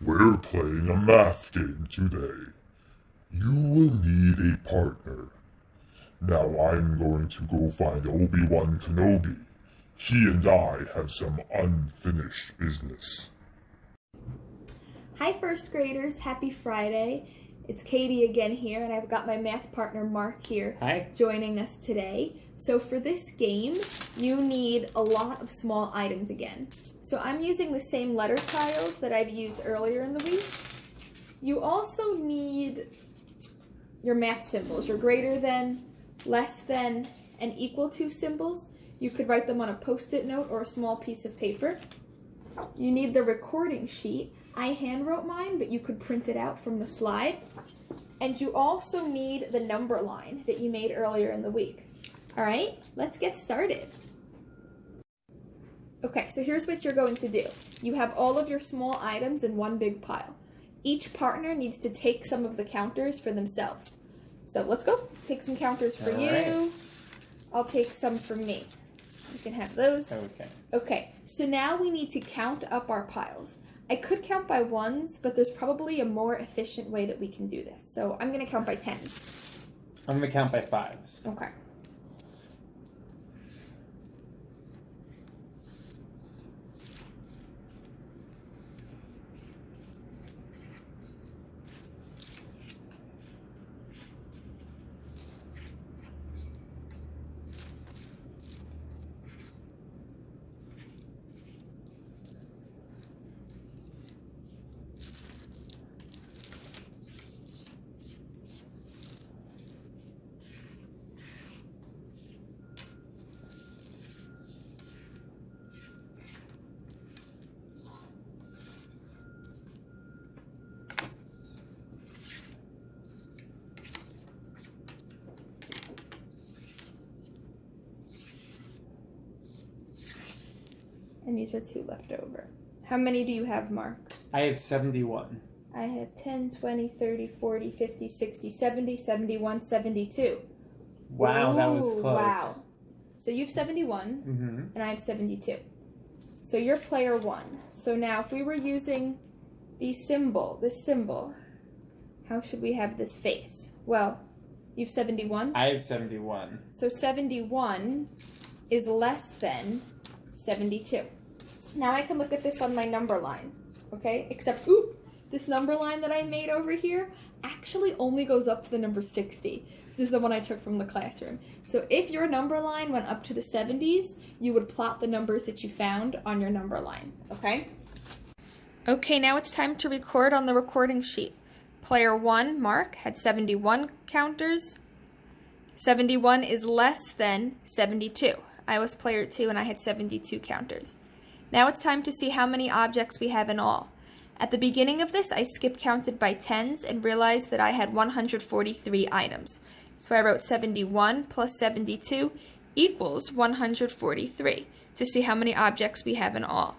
We're playing a math game today. You will need a partner. Now I'm going to go find Obi-Wan Kenobi. He and I have some unfinished business. Hi first graders, happy Friday. It's Katie again here, and I've got my math partner Mark here. Hi. Joining us today. So for this game, you need a lot of small items again. So I'm using the same letter tiles that I've used earlier in the week. You also need your math symbols, your greater than, less than, and equal to symbols. You could write them on a post-it note or a small piece of paper. You need the recording sheet. I hand wrote mine, but you could print it out from the slide. And you also need the number line that you made earlier in the week. All right, let's get started. Okay, so here's what you're going to do. You have all of your small items in one big pile. Each partner needs to take some of the counters for themselves. So let's go. Take some counters for you. Right. I'll take some for me. You can have those. Okay. Okay, so now we need to count up our piles. I could count by ones, but there's probably a more efficient way that we can do this. So I'm going to count by tens. I'm going to count by fives. Okay. And these are 2 left over. How many do you have, Mark? I have 71. I have 10, 20, 30, 40, 50, 60, 70, 71, 72. Wow, ooh, that was close. Wow. So you have 71, and I have 72. So you're player 1. So now if we were using this symbol, how should we have this face? Well, you have 71? I have 71. So 71 is less than 72. Now I can look at this on my number line, okay? Except, this number line that I made over here actually only goes up to the number 60. This is the one I took from the classroom. So if your number line went up to the 70s, you would plot the numbers that you found on your number line, okay? Okay, now it's time to record on the recording sheet. Player 1, Mark, had 71 counters. 71 is less than 72. I was player 2 and I had 72 counters. Now it's time to see how many objects we have in all. At the beginning of this, I skip counted by tens and realized that I had 143 items. So I wrote 71 plus 72 equals 143 to see how many objects we have in all.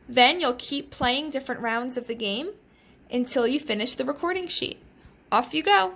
Then you'll keep playing different rounds of the game until you finish the recording sheet. Off you go!